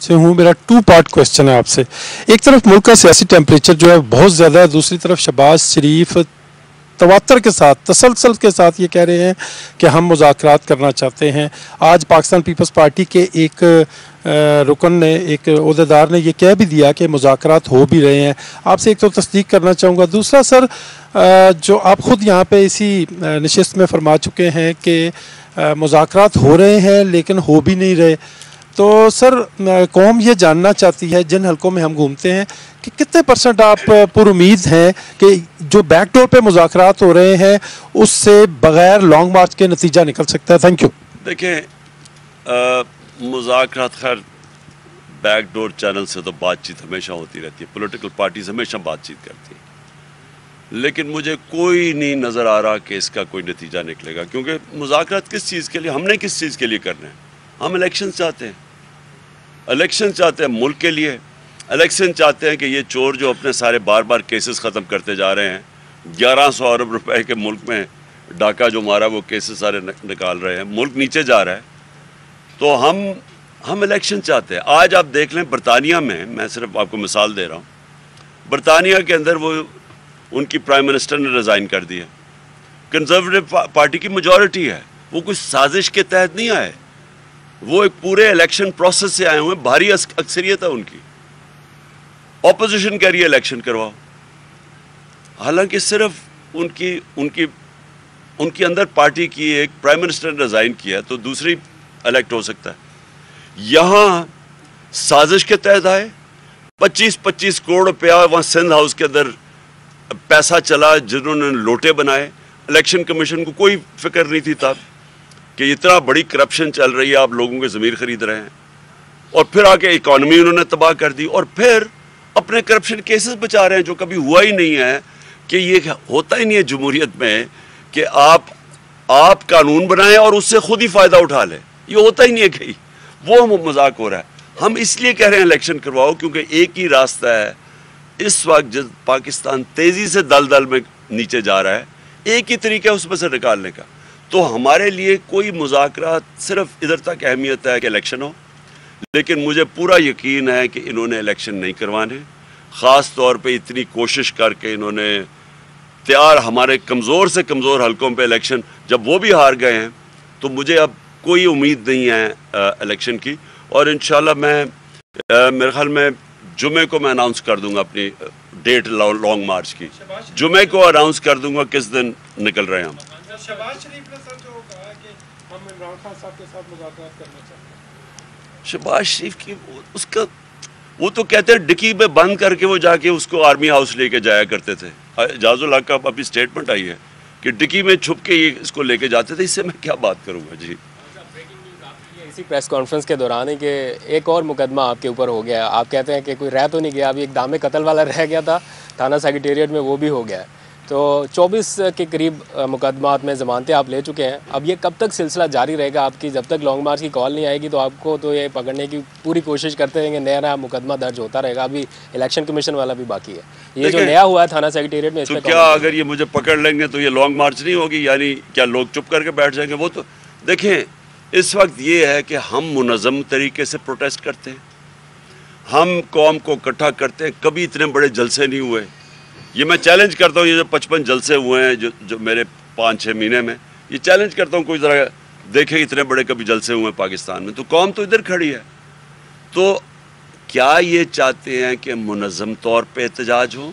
से हूँ। मेरा 2 पार्ट क्वेश्चन है आपसे। एक तरफ मुल्क का सियासी टेम्परेचर जो है बहुत ज़्यादा है, दूसरी तरफ शहबाज शरीफ तवातर के साथ, तसलसल के साथ ये कह रहे हैं कि हम मुज़ाकरात करना चाहते हैं। आज पाकिस्तान पीपल्स पार्टी के एक रुकन ने, एक ओहदेदार ने ये कह भी दिया कि मुज़ाकरात हो भी रहे हैं। आपसे एक तो तस्दीक करना चाहूँगा। दूसरा सर, जो आप ख़ुद यहाँ पे इसी नशिस्त में फरमा चुके हैं कि मुज़ाकरात हो रहे हैं लेकिन हो भी नहीं रहे, तो सर कौम ये जानना चाहती है, जिन हलकों में हम घूमते हैं, कि कितने % आप पुरुमीद हैं कि जो बैकडोर पे मुज़ाकरात हो रहे हैं उससे बग़ैर लॉन्ग मार्च के नतीजा निकल सकता है? Thank you. देखें, मुज़ाकरात खैर बैकडोर चैनल से तो बातचीत हमेशा होती रहती है, पॉलिटिकल पार्टीज हमेशा बातचीत करती हैं, लेकिन मुझे कोई नहीं नज़र आ रहा कि इसका कोई नतीजा निकलेगा। क्योंकि मुज़ाकरात किस चीज़ के लिए, हमने किस चीज़ के लिए करने हैं? हम इलेक्शन चाहते हैं, इलेक्शन चाहते हैं मुल्क के लिए। इलेक्शन चाहते हैं कि ये चोर जो अपने सारे बार बार केसेस ख़त्म करते जा रहे हैं, 1100 अरब रुपए के मुल्क में डाका जो मारा वो केसेस सारे निकाल रहे हैं, मुल्क नीचे जा रहा है। तो हम इलेक्शन चाहते हैं। आज आप देख लें बरतानिया में, मैं सिर्फ आपको मिसाल दे रहा हूँ, बरतानिया के अंदर वो उनकी प्राइम मिनिस्टर ने रिज़ाइन कर दिया। कंजर्वेटिव पार्टी की मेजॉरिटी है, वो कुछ साजिश के तहत नहीं आए, वो एक पूरे इलेक्शन प्रोसेस से आए हुए हैं, भारी अक्सरियत है उनकी। ऑपोजिशन कह रही है इलेक्शन करवाओ, हालांकि सिर्फ उनकी अंदर पार्टी की एक प्राइम मिनिस्टर ने रिज़ाइन किया तो दूसरी इलेक्ट हो सकता है। यहाँ साजिश के तहत आए, 25-25 करोड़ रुपया वहाँ सिंध हाउस के अंदर पैसा चला, जिन्होंने लोटे बनाए। इलेक्शन कमीशन को कोई फिक्र नहीं थी तब कि इतना बड़ी करप्शन चल रही है, आप लोगों के ज़मीर खरीद रहे हैं, और फिर आके इकॉनमी उन्होंने तबाह कर दी, और फिर अपने करप्शन केसेस बचा रहे हैं, जो कभी हुआ ही नहीं है। कि ये होता ही नहीं है जमहूरियत में कि आप कानून बनाएं और उससे खुद ही फ़ायदा उठा लें, ये होता ही नहीं है कहीं, वो मजाक हो रहा है। हम इसलिए कह रहे हैं इलेक्शन करवाओ क्योंकि एक ही रास्ता है इस वक्त, जब पाकिस्तान तेज़ी से दलदल में नीचे जा रहा है, एक ही तरीका है उसमें से निकालने का। तो हमारे लिए कोई मुज़ाकरात सिर्फ इधर तक अहमियत है कि इलेक्शन हो, लेकिन मुझे पूरा यकीन है कि इन्होंने इलेक्शन नहीं करवाने। ख़ास तौर पे इतनी कोशिश करके इन्होंने तैयार हमारे कमज़ोर से कमज़ोर हलकों पे इलेक्शन, जब वो भी हार गए हैं तो मुझे अब कोई उम्मीद नहीं है इलेक्शन की। और इंशाल्लाह मैं मेरे ख्याल में जुमे को मैं अनाउंस कर दूंगा अपनी डेट लॉन्ग मार्च की। जुमे को अनाउंस कर दूंगा किस दिन निकल रहे हैं हम। शहबाज शरीफ ने सर जो कहा कि हम इमरान खान साहब के साथ मुज़ाकरात करना चाहते हैं, शहबाज शरीफ की उसका वो तो कहते हैं डिक्की में बंद करके वो जाके उसको आर्मी हाउस लेके जाया करते थे। एजाजुल हक का अभी स्टेटमेंट आई है कि डिक्की में छुप के ये इसको लेके जाते थे, इससे मैं क्या बात करूँगा जी। इसी प्रेस कॉन्फ्रेंस के दौरान ही कि एक और मुकदमा आपके ऊपर हो गया, आप कहते हैं कि कोई रह तो नहीं गया, अभी एक दामे कत्ल वाला रह गया था थाना सेक्रेटेरिएट में, वो भी हो गया है। तो 24 के करीब मुकदमात में ज़मानतें आप ले चुके हैं। अब ये कब तक सिलसिला जारी रहेगा आपकी? जब तक लॉन्ग मार्च की कॉल नहीं आएगी तो आपको तो ये पकड़ने की पूरी कोशिश करते रहेंगे, नया नया मुकदमा दर्ज होता रहेगा। अभी इलेक्शन कमीशन वाला भी बाकी है, ये जो नया हुआ है थाना सेक्रेटेरिएट में, इसमें तो क्या अगर ये मुझे पकड़ लेंगे तो ये लॉन्ग मार्च नहीं होगी? यानी क्या लोग चुप करके बैठ जाएंगे? वो तो देखें, इस वक्त ये है कि हम मुनज़्ज़म तरीके से प्रोटेस्ट करते हैं, हम कौम को इकट्ठा करते हैं। कभी इतने बड़े जलसे नहीं हुए। ये मैं चैलेंज करता हूँ, ये जो 55 जलसे हुए हैं जो मेरे 5-6 महीने में, ये चैलेंज करता हूँ कोई ज़रा देखे इतने बड़े कभी जलसे हुए हैं पाकिस्तान में। तो कौम तो इधर खड़ी है। तो क्या ये चाहते हैं कि मुनज़्ज़म तौर पे एहतजाज हो,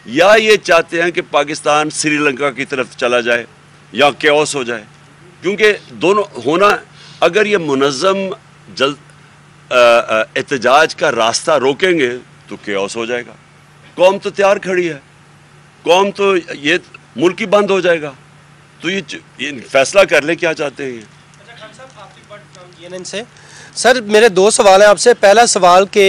या ये चाहते हैं कि पाकिस्तान श्रीलंका की तरफ चला जाए या केओस हो जाए? क्योंकि दोनों होना, अगर ये मुनज़्ज़म एहतजाज का रास्ता रोकेंगे तो केओस हो जाएगा। कौम तो तैयार खड़ी है, कौम तो ये मुल्क ही बंद हो जाएगा। तो ये फैसला कर ले क्या चाहते हैं ये। अच्छा खान साहब, आखिरी बात CNN से सर, मेरे 2 सवाल हैं आपसे। पहला सवाल के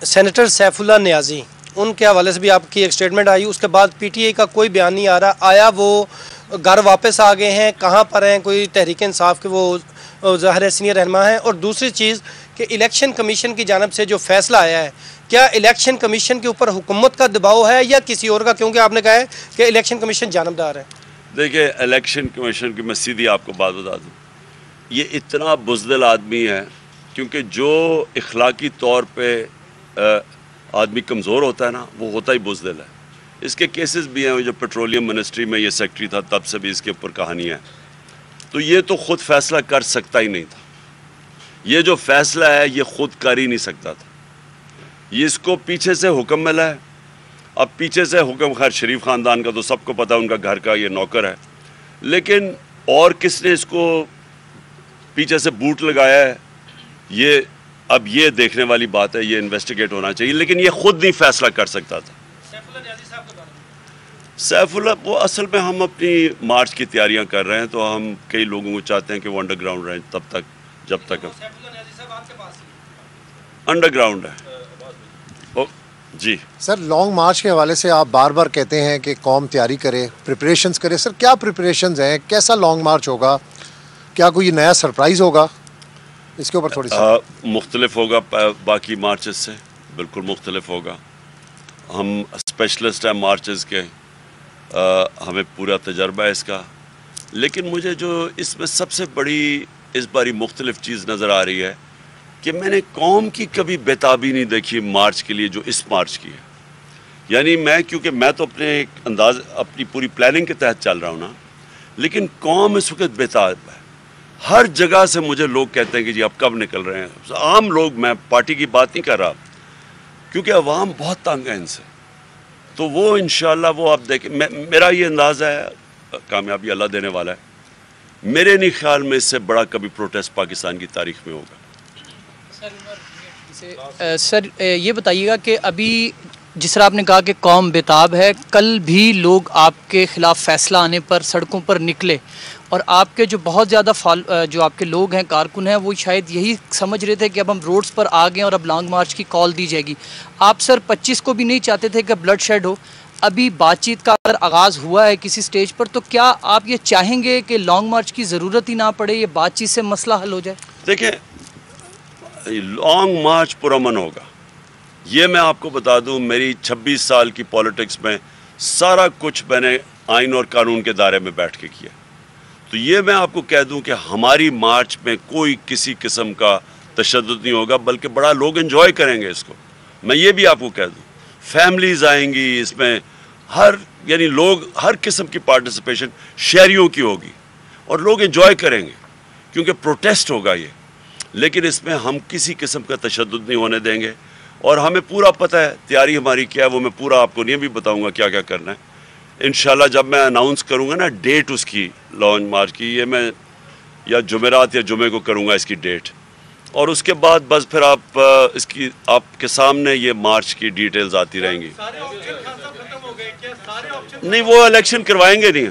सेनेटर सैफुल्लाह नियाज़ी, उनके हवाले से भी आपकी एक स्टेटमेंट आई, उसके बाद PTI का कोई बयान नहीं आ रहा। आया वो घर वापस आ गए हैं, कहाँ पर हैं? कोई तहरीक इंसाफ के वो ज़ाहिर सीनियर रहनुमा हैं। और दूसरी चीज़ कि इलेक्शन कमीशन की जानिब से जो फैसला आया है, क्या इलेक्शन कमीशन के ऊपर हुकूमत का दबाव है या किसी और का? क्योंकि आपने कहा है कि इलेक्शन कमीशन जानबदार है। देखिए, इलेक्शन कमीशन की मैं सीधी आपको बात बता दूँ, ये इतना बुज़दिल आदमी है کیونکہ جو اخلاقی طور پہ آدمی کمزور ہوتا ہے نا وہ ہوتا ہی بزدل ہے. اس کے کیسز بھی ہیں, جو پیٹرولیم منسٹری میں یہ سیکٹری تھا تب سے بھی اس کے اوپر کہانی ہے. تو یہ تو خود فیصلہ کر سکتا ہی نہیں تھا. یہ جو فیصلہ ہے یہ خود کر ہی نہیں سکتا تھا. یہ اس کو پیچھے سے حکم ملا ہے. اب پیچھے سے حکم خیر شریف خاندان کا تو سب کو پتہ, ان کا گھر کا یہ نوکر ہے, لیکن اور کس نے اس کو پیچھے سے بوٹ لگایا ہے یہ اب یہ دیکھنے والی بات ہے, یہ انویسٹیگیٹ ہونا چاہیے. لیکن یہ خود نہیں فیصلہ کر سکتا تھا. سیف اللہ وہ اصل میں ہم اپنی مارچ کی تیاریاں کر رہے ہیں, تو ہم کئی لوگوں کو چاہتے ہیں کہ وہ انڈر گراؤنڈ رہیں تب تک جب تک انڈر گراؤنڈ ہے. جی سر, لانگ مارچ کے حوالے سے آپ بار بار کہتے ہیں کہ قوم تیاری کرے, پریپریشنز کرے. سر کیا پریپریشنز ہیں, کیسا لانگ مارچ ہوگا, کیا کوئی نیا سرپرائز ہوگا, اس کے اوپر تھوڑی سی مختلف ہوگا باقی مارچز سے, بالکل مختلف ہوگا. ہم اسپیشلسٹ ہیں مارچز کے, ہمیں پورا تجربہ ہے اس کا. لیکن مجھے جو اس میں سب سے بڑی اس باری مختلف چیز نظر آ رہی ہے کہ میں نے قوم کی کبھی بےتابی نہیں دیکھی مارچ کے لیے جو اس مارچ کی ہے. یعنی کیونکہ میں تو اپنی پوری پلاننگ کے تحت چل رہا ہوں نا, لیکن قوم اس وقت بےتاب ہے. ہر جگہ سے مجھے لوگ کہتے ہیں کہ جی آپ کب نکل رہے ہیں. عام لوگ, میں پارٹی کی بات نہیں کر رہا, کیونکہ عوام بہت تنگ ہے ان سے. تو وہ انشاءاللہ وہ آپ دیکھیں, میرا یہ اندازہ ہے کامیابی اللہ دینے والا ہے. میرے نہیں خیال میں اس سے بڑا کبھی پروٹیسٹ پاکستان کی تاریخ میں ہوگا. سر یہ بتائیے گا کہ ابھی جس طرح آپ نے کہا کہ قوم بےتاب ہے, کل بھی لوگ آپ کے خلاف فیصلہ آنے پر سڑکوں پر نکلے, اور آپ کے جو بہت زیادہ جو آپ کے لوگ ہیں, کارکن ہیں, وہ شاید یہی سمجھ رہے تھے کہ اب ہم روڈز پر آ گئے اور اب لانگ مارچ کی کال دی جائے گی. آپ سر 25 کو بھی نہیں چاہتے تھے کہ بلڈ شیڈ ہو. ابھی بات چیت کا اگر آغاز ہوا ہے کسی سٹیج پر, تو کیا آپ یہ چاہیں گے کہ لانگ مارچ کی ضرورت ہی نہ پڑے, یہ بات چیت سے مسئلہ حل ہو جائے؟ دیکھیں, لانگ مارچ پرامن ہوگا. یہ میں آپ کو بتا دوں, میری 26 سال کی پولیٹکس میں سارا کچھ میں نے آئین اور قانون کے دائرے میں بیٹھ کے کیا. تو یہ میں آپ کو کہہ دوں کہ ہماری مارچ میں کوئی کسی قسم کا تشدد نہیں ہوگا, بلکہ بڑا لوگ انجوائے کریں گے اس کو. میں یہ بھی آپ کو کہہ دوں, فیملیز آئیں گی اس میں, یعنی لوگ ہر قسم کی پارٹیسپیشن شہریوں کی ہوگی, اور لوگ انجوائے کریں گے کیونکہ پروٹیسٹ ہوگا یہ. لیکن اس میں ہم کسی قسم کا تشدد نہیں ہونے دیں گے, اور ہمیں پورا پتہ ہے تیاری ہماری کیا ہے. وہ میں پورا آپ کو نہیں بھی بتاؤں گا کیا کیا کرنا ہے. انشاءاللہ جب میں اناؤنس کروں گا نا ڈیٹ اس کی لانچ مارچ کی, یہ میں یا جمعرات یا جمعے کو کروں گا اس کی ڈیٹ, اور اس کے بعد بس پھر آپ کے سامنے یہ مارچ کی ڈیٹیلز آتی رہیں گی. نہیں, وہ الیکشن کروائیں گے نہیں.